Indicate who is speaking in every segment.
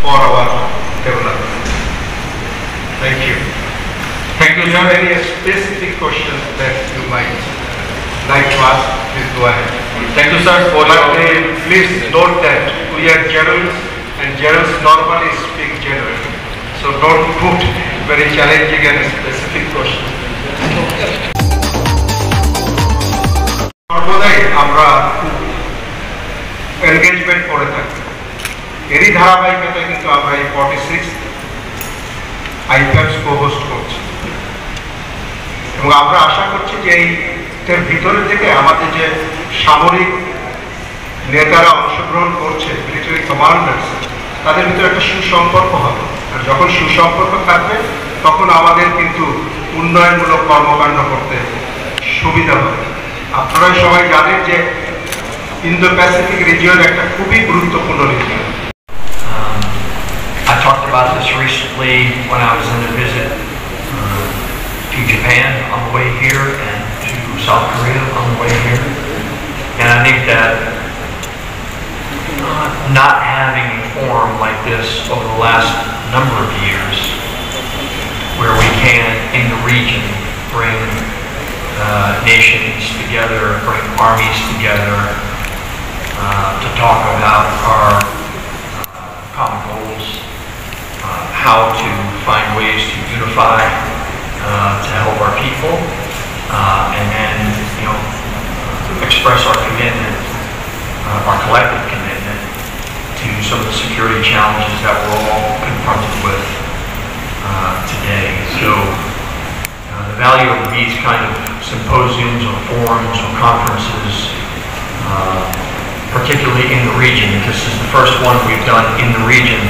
Speaker 1: for our development. Thank you. Thank you, sir. Any specific questions that you might like to ask, please go ahead.
Speaker 2: Thank you, sir.
Speaker 1: Please note that we are generals, and generals normally speak generally. So don't put very challenging and specific questions. সর্বদাই আমরা engagement করে থাকি। এরই ধারাবাহিকতায় কিন্তু আমরা এই 46 আইপ্যাডস কো-হোস্ট করছি এবং আমরা আশা করছি যে এর ভিতরে থেকে আমাদের যে সামরিক নেতারা অংশগ্রহণ করছে, মিলিটারি কমান্ডার্স, তাদের ভিতরে একটা সুসম্পর্ক হবে। আর যখন সুসম্পর্ক থাকবে তখন আমাদের কিন্তু উন্নয়নমূলক কর্মকাণ্ড করতে সুবিধা হবে। আপনারা সবাই জানেন যে ইন্দো প্যাসিফিক রিজিয়ন একটা খুবই গুরুত্বপূর্ণ region.
Speaker 2: I talked about this recently when I was in a visit to Japan on the way here and to South Korea on the way here. And I think that not having a forum like this over the last number of years where we can, in the region, bring nations together, bring armies together to talk about our common goals, how to find ways to unify, to help our people, and then, express our commitment, our collective commitment to some of the security challenges that we're all confronted with today. So the value of these kind of symposiums or forums or conferences, particularly in the region, this is the first one we've done in the region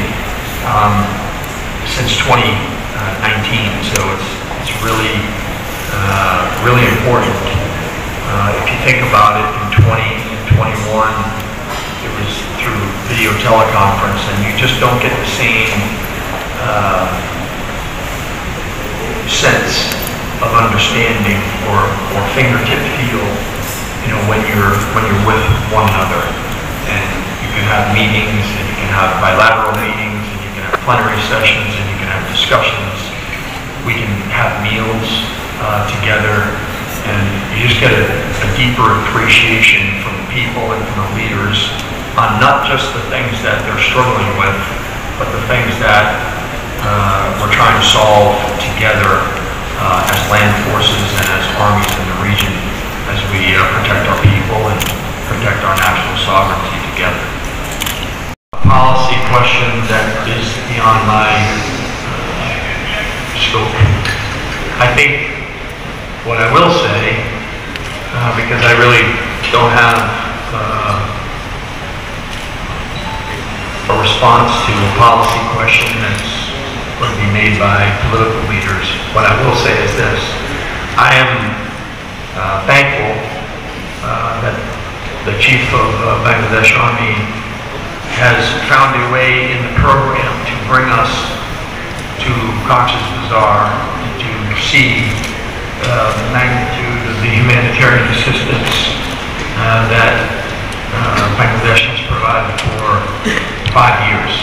Speaker 2: since 2019, so it's really really important. If you think about it, in 20 and 21, it was through video teleconference, and you just don't get the same sense of understanding or fingertip feel, when you're with one another. And you can have meetings, and you can have bilateral meetings, and you can have plenary sessions, and you can have discussions. We can have meals together, and you just get a deeper appreciation from the people and from the leaders on not just the things that they're struggling with, but the things that we're trying to solve together as land forces and as armies in the region, as we protect our people and protect our national sovereignty together. A policy question that is beyond my scope. I think what I will say, because I really don't have a response to a policy question that's going to be made by political leaders, what I will say is this: I am thankful that the Chief of Bangladesh Army has found a way in the program to bring us to Cox's Bazar to see the magnitude of the humanitarian assistance that Bangladesh has provided for 5 years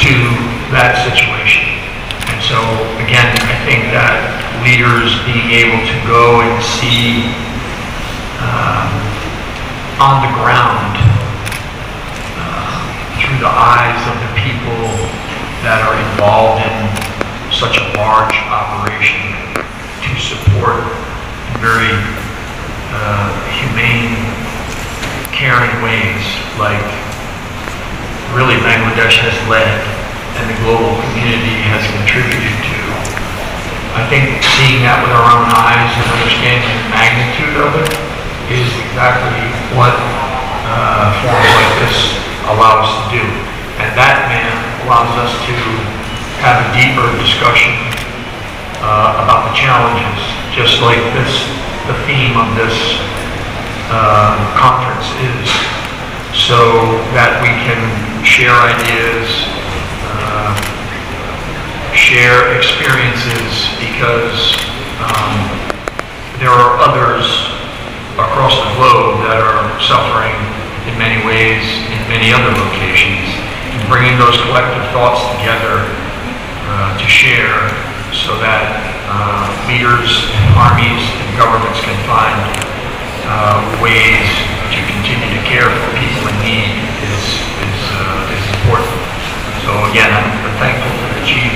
Speaker 2: to that situation. And so, again, I think that leaders being able to go and see on the ground through the eyes of the people that are involved in such a large operation to support very humane, caring ways like really Bangladesh has led and the global community has contributed to. I think seeing that with our own eyes and understanding the magnitude of it is exactly what forums like this allow us to do. And that, allows us to have a deeper discussion about the challenges, just like the theme of this conference is, so that we can share ideas, share experiences, because there are others across the globe that are suffering in many ways in many other locations, and bringing those collective thoughts together to share so that leaders, armies, and governments can find ways to continue to care for people in need is important. So again, I'm thankful to the Chief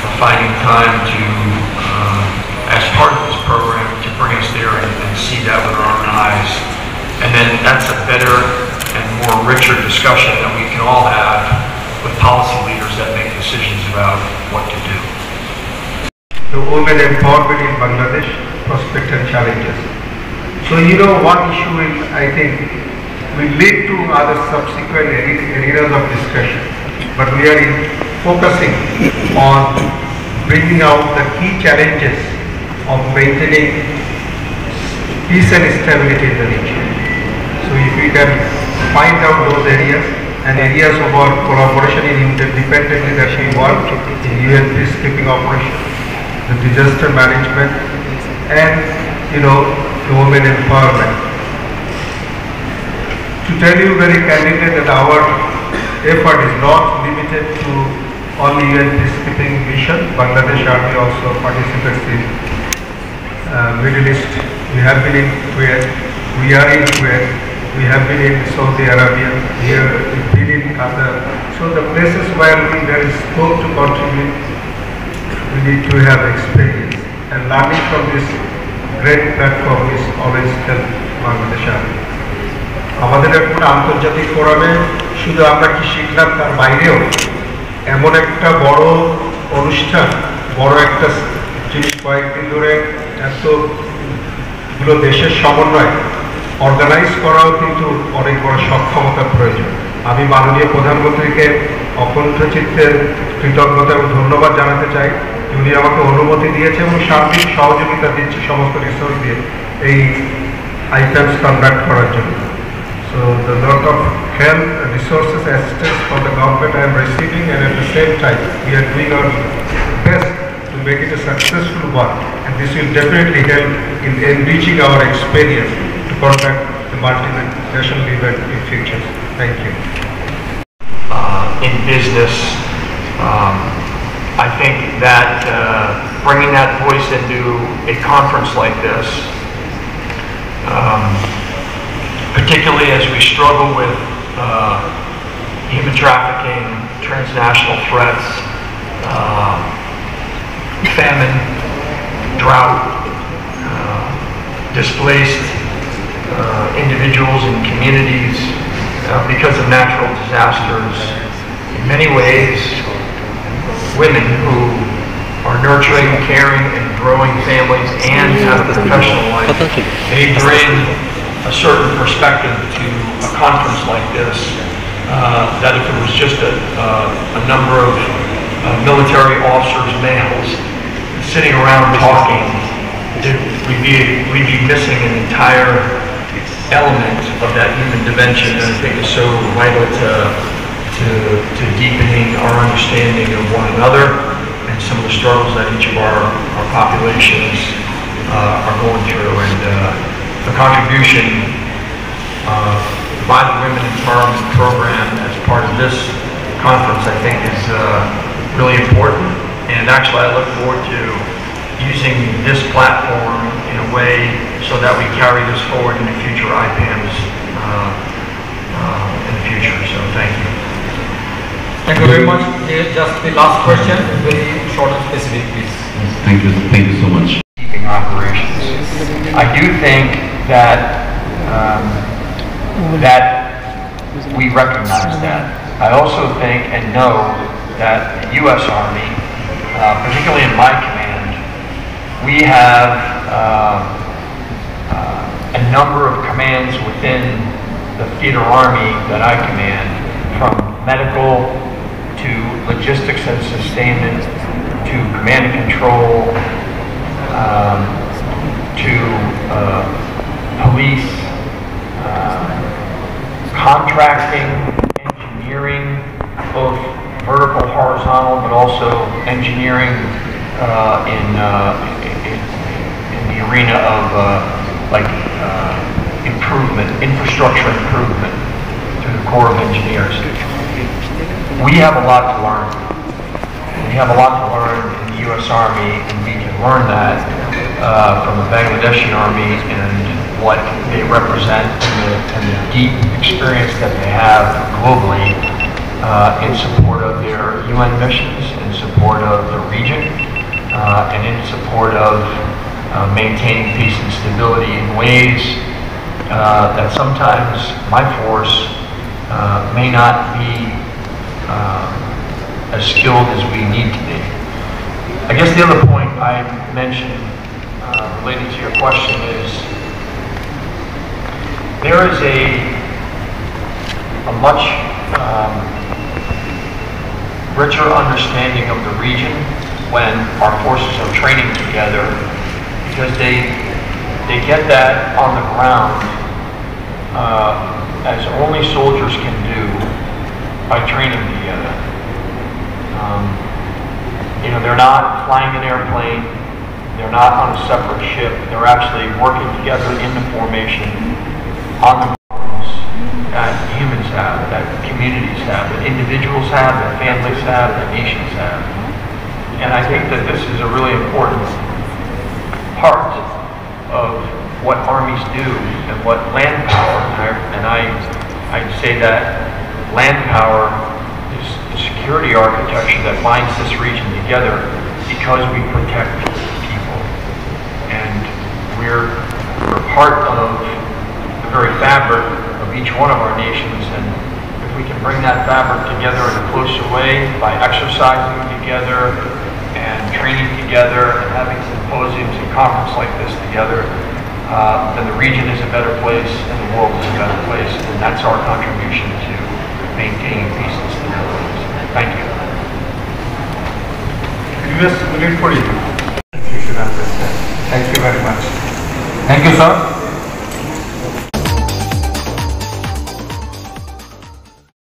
Speaker 2: for finding time to, as part of this program, to bring us there and see that with our own eyes. And then that's a better and more richer discussion that we can all have with policy leaders that make decisions about what to do.
Speaker 1: The women empowerment in Bangladesh, prospects and challenges. So one issue I think will lead to other subsequent areas of discussion, but we are focusing on bringing out the key challenges of maintaining peace and stability in the region. So if we can find out those areas and areas of our collaboration in interdependently that we work in UN peacekeeping operation, the disaster management, and the women empowerment. To tell you very candidly that our effort is not limited to only UN peacekeeping mission. Bangladesh Army also participates in Middle East. We have been in Kuwait, we are in Kuwait, we have been in Saudi Arabia, we've been in Qatar. So the places where there is scope to contribute, we need to have experience. And learning from this great platform is always help Bangladesh Army. আমাদের একটা আন্তর্জাতিক ফোরামে শুধু আমরা কি শিখলাম তার বাইরেও এমন একটা বড় অনুষ্ঠান, বড় একটা জিনিস কয়েকদিন ধরে এতগুলো দেশের সমন্বয় অর্গানাইজ করাও কিন্তু অনেক বড় সক্ষমতার প্রয়োজন। আমি মাননীয় প্রধানমন্ত্রীকে অকুণ্ঠ চিত্তের কৃতজ্ঞতা এবং ধন্যবাদ জানাতে চাই। উনি আমাকে অনুমতি দিয়েছে এবং সার্বিক সহযোগিতা দিচ্ছে সমস্ত রিসোর্স দিয়ে এই আইটেমস কন্ডাক্ট করার জন্য। So the lot of help, resources, assistance from the government I am receiving, and at the same time we are doing our best to make it a successful one, and this will definitely help in enriching our experience to conduct the multinational event in future. Thank you.
Speaker 2: In business, I think that bringing that voice into a conference like this, particularly as we struggle with human trafficking, transnational threats, famine, drought, displaced individuals and communities because of natural disasters. In many ways, women who are nurturing, caring, and growing families and have a professional life, they bring a certain perspective to a conference like this, that if it was just a number of military officers, males, sitting around talking, we'd be missing an entire element of that human dimension that I think is so vital to deepening our understanding of one another and some of the struggles that each of our populations are going through. And the contribution by the Women Empowerment Program as part of this conference, I think, is really important. And actually, I look forward to using this platform in a way so that we carry this forward in the future IPAMs in the future. So thank you.
Speaker 3: Thank you very much. Just the last question, very short and specific, please.
Speaker 4: Thank you so much.
Speaker 2: Keeping operations. I do think that that we recognize that. I also think and know that the U.S. Army, particularly in my command, we have a number of commands within the theater army that I command, from medical to logistics and sustainment to command and control to police, contracting, engineering, both vertical, horizontal, but also engineering in the arena of improvement, infrastructure improvement. through the Corps of Engineers. We have a lot to learn. We have a lot to learn in the U.S. Army, and we can learn that from the Bangladeshi Army and what they represent and the deep experience that they have globally in support of their UN missions, in support of the region, and in support of maintaining peace and stability in ways that sometimes my force may not be as skilled as we need to be. I guess the other point I mentioned related to your question is there is a much richer understanding of the region when our forces are training together, because they get that on the ground as only soldiers can do by training together. You know, they're not flying an airplane, they're not on a separate ship, they're actually working together in the formation on the problems that humans have, that communities have, that individuals have, that families have, that nations have. And I think that this is a really important part of what armies do and what land power, and I say that land power is the security architecture that binds this region together because we protect people. And we're part of the very fabric of each one of our nations, and if we can bring that fabric together in a closer way by exercising together and training together and having symposiums and conferences like this together, then the region is a better place and the world is a better place, and that's our contribution to maintaining peace and stability. Thank you.
Speaker 3: US Unit for you.
Speaker 5: Thank you very much.
Speaker 3: Thank you, sir.